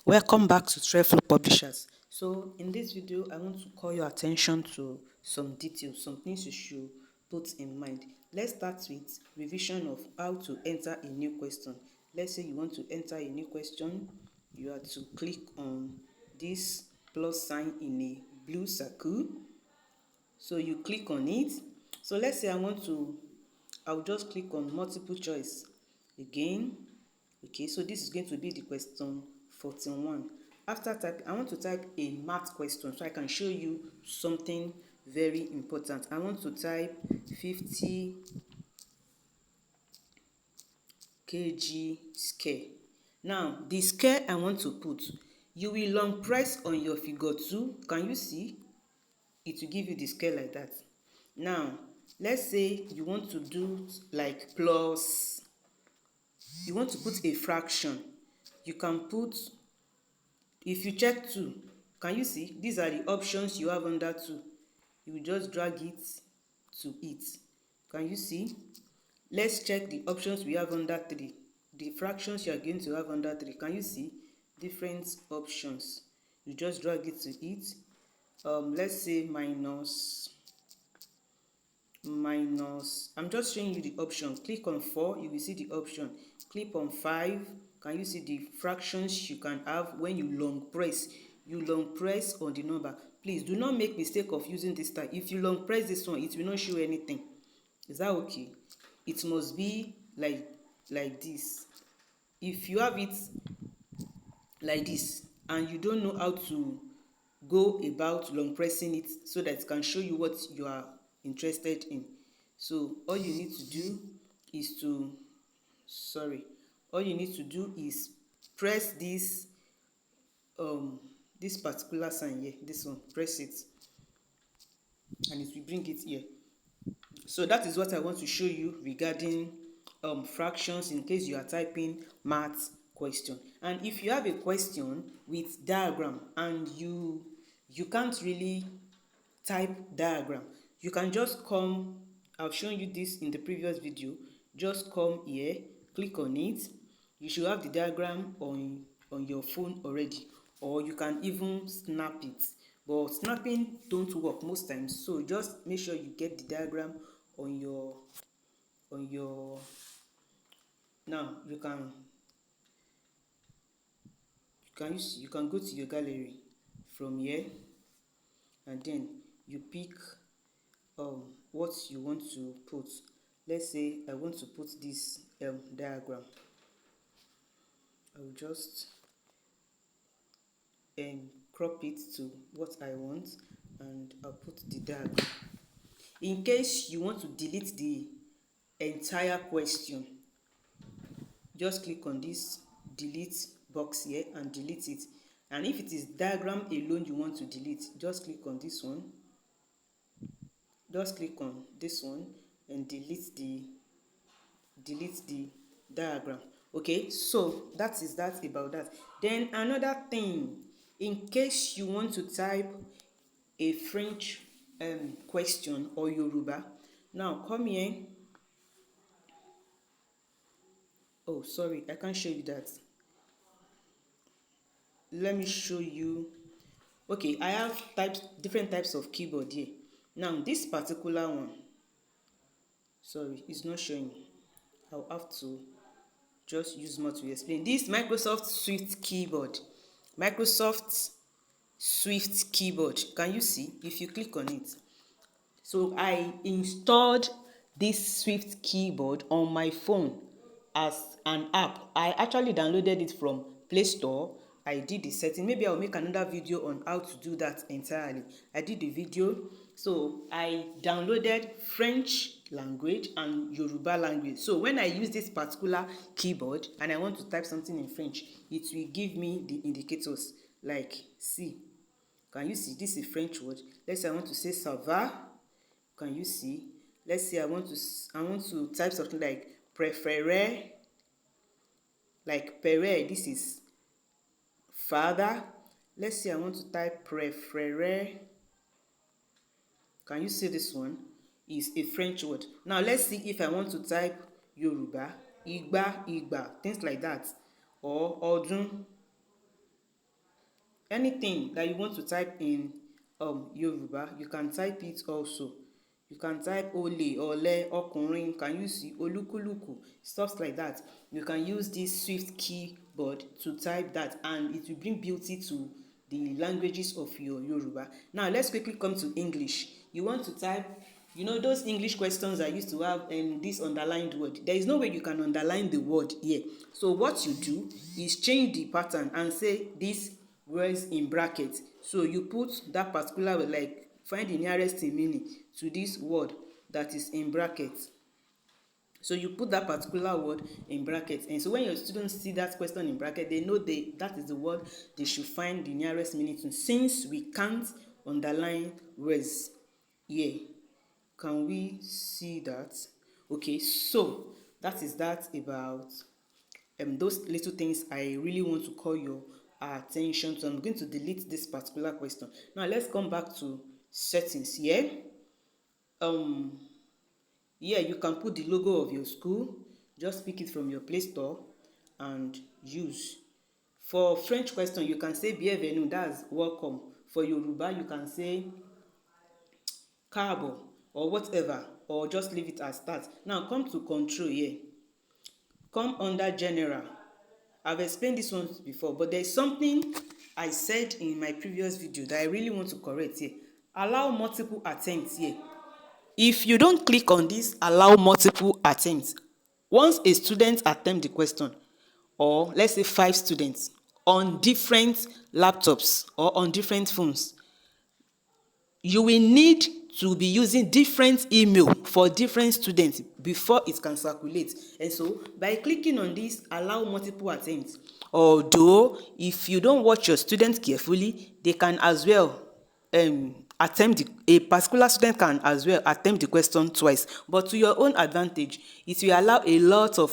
Welcome back to Treful Publishers. So in this video, I want to call your attention to some details, some things you should put in mind. Let's start with revision of how to enter a new question. Let's say you want to enter a new question. You have to click on this plus sign in a blue circle. So you click on it. So let's say I'll just click on multiple choice again. Okay, so this is going to be the question 41. After type, I want to type a math question so I can show you something very important. I want to type 50 kg square. Now, the square I want to put, you will long press on your figure 2. Can you see? It will give you the square like that. Now, let's say you want to do like plus, you want to put a fraction. You can put, if you check 2, can you see? These are the options you have under 2. You will just drag it to it. Can you see? Let's check the options we have under 3. The fractions you are going to have under 3. Can you see? Different options. You just drag it to it. Let's say minus, I'm just showing you the option. Click on 4, you will see the option. Click on 5. Can you see the fractions you can have when you long press? You long press on the number. Please do not make mistake of using this type. If you long press this one, it will not show anything. Is that okay? It must be like this. If you have it like this and you don't know how to go about long pressing it so that it can show you what you are interested in, so all you need to do is press this particular sign here, this one, press it and it will bring it here. So that is what I want to show you regarding fractions in case you are typing math question. And if you have a question with diagram and you can't really type diagram, you can just come, I've shown you this in the previous video, just come here, click on it. You should have the diagram on your phone already, or you can even snap it, but snapping don't work most times, so just make sure you get the diagram on your now you can go to your gallery from here, and then you pick what you want to put. Let's say I want to put this diagram. I will just crop it to what I want, and I'll put the diagram. In case you want to delete the entire question, just click on this delete box here and delete it. And if it is diagram alone you want to delete, just click on this one, and delete the diagram. Okay, so that is that about that. Then another thing, in case you want to type a French question or Yoruba, now come here. Oh, sorry, I can't show you that. Let me show you. Okay, I have different types of keyboard here. Now this particular one, sorry, it's not showing. I'll have to just use more to explain. This Microsoft Swift keyboard. Microsoft Swift keyboard. Can you see? If you click on it. So I installed this Swift keyboard on my phone as an app. I actually downloaded it from Play Store. I did the setting. Maybe I'll make another video on how to do that entirely. I did the video. So I downloaded French language and Yoruba language. So when I use this particular keyboard and I want to type something in French, it will give me the indicators like see. Can you see? This is French word. Let's say I want to say ça va. Can you see? Let's say I want to type something like préférer. Like pere, this is father. Let's say I want to type préférer. Can you see this one? Is a French word. Now let's see if I want to type Yoruba, igba, things like that, or ọdún. anything that you want to type in Yoruba, you can type it also. You can type ole, ole, ọkùnrin, can you see olúkúlùkù, stuff like that. You can use this Swift keyboard to type that, and it will bring beauty to the languages of your Yoruba. Now let's quickly come to English. You want to type, you know those English questions I used to have this underlined word. There is no way you can underline the word here. So what you do is change the pattern and say this words in brackets. So you put that particular word, like find the nearest meaning to this word that is in brackets. So you put that particular word in brackets, and so when your students see that question in bracket, they know that is the word they should find the nearest meaning to. Since we can't underline words here, can we see that? Okay, so that is that about those little things I really want to call your attention to. I'm going to delete this particular question. Now let's come back to settings here. Here you can put the logo of your school. Just pick it from your Play Store and use. For French question, you can say bienvenue, that's welcome. For Yoruba, you can say káàbọ̀ or whatever, or just leave it as that. Now come to control here. Come under general. I've explained this one before, but there's something I said in my previous video that I really want to correct here. Allow multiple attempts here. If you don't click on this allow multiple attempts, once a student attempt the question, or let's say 5 students on different laptops or on different phones, you will need to be using different email for different students before it can circulate. And so by clicking on this allow multiple attempts, although if you don't watch your students carefully, they can as well a particular student can as well attempt the question twice, but to your own advantage, it will allow a lot of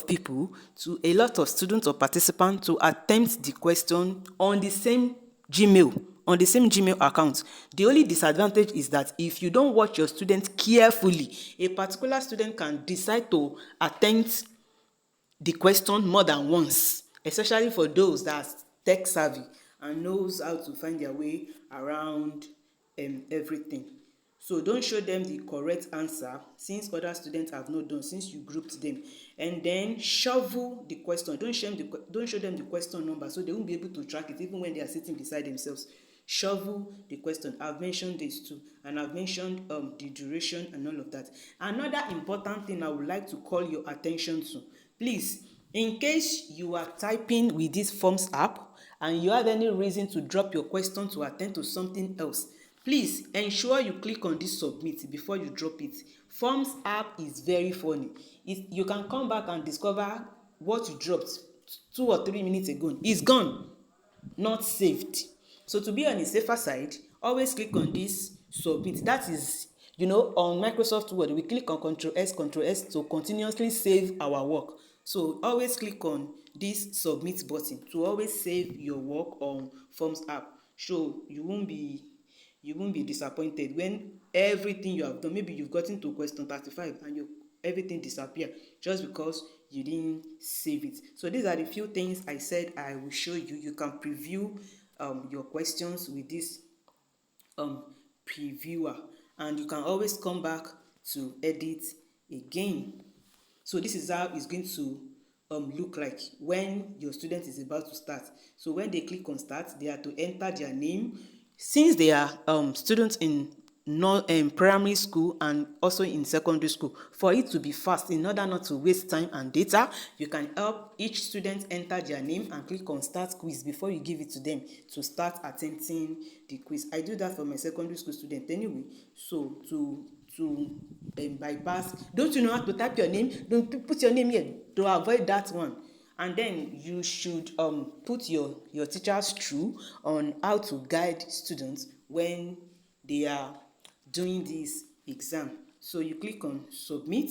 students or participants to attempt the question on the same Gmail account. The only disadvantage is that if you don't watch your students carefully, a particular student can decide to attempt the question more than once, especially for those that are tech savvy and knows how to find their way around everything. So don't show them the correct answer since other students have not done, since you grouped them, and then shovel the question. Don't show them the question number, so they won't be able to track it even when they are sitting beside themselves. Shovel the question. I've mentioned this too, and I've mentioned the duration and all of that. Another important thing I would like to call your attention to, please, in case you are typing with this formsApp and you have any reason to drop your question to attend to something else, please ensure you click on this submit before you drop it. formsApp is very funny. You can come back and discover what you dropped 2 or 3 minutes ago is gone, not saved. So to be on a safer side, always click on this submit. That is, on Microsoft Word, we click on Ctrl S to continuously save our work. So always click on this submit button to always save your work on formsApp. So you won't be disappointed when everything you have done, maybe you've gotten to question 35 and everything disappear just because you didn't save it. So these are the few things I said I will show you. You can preview your questions with this previewer, and you can always come back to edit again. So this is how it's going to look like when your student is about to start. So when they click on start, they are to enter their name. Since they are students in primary school and also in secondary school, for it to be fast, in order not to waste time and data, you can help each student enter their name and click on start quiz before you give it to them to start attempting the quiz. I do that for my secondary school student anyway. So to bypass, don't you know how to type your name? Don't put your name here to avoid that one. And then you should put your teachers through on how to guide students when they are doing this exam. So you click on submit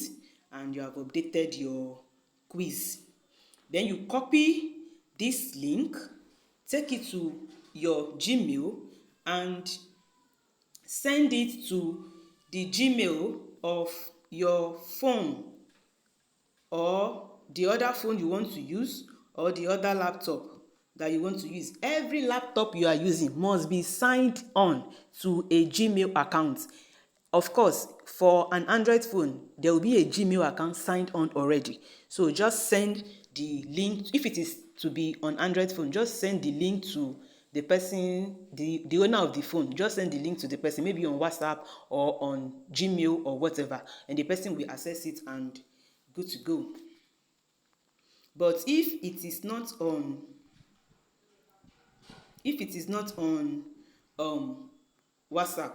and you have updated your quiz. Then you copy this link, take it to your Gmail and send it to the Gmail of your phone or the other phone you want to use or the other laptop that you want to use, every laptop you are using must be signed on to a Gmail account. Of course, for an Android phone, there will be a Gmail account signed on already. So just send the link. If it is to be on Android phone, just send the link to the person, the owner of the phone. Just send the link to the person, maybe on WhatsApp or on Gmail or whatever, and the person will access it and good to go. But if it is not on WhatsApp,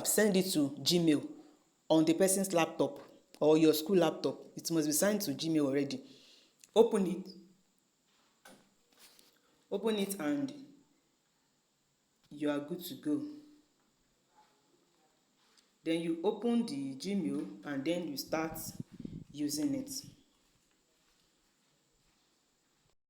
send it to Gmail on the person's laptop or your school laptop. It must be signed to Gmail already. Open it and you are good to go. Then you open the Gmail and then you start using it.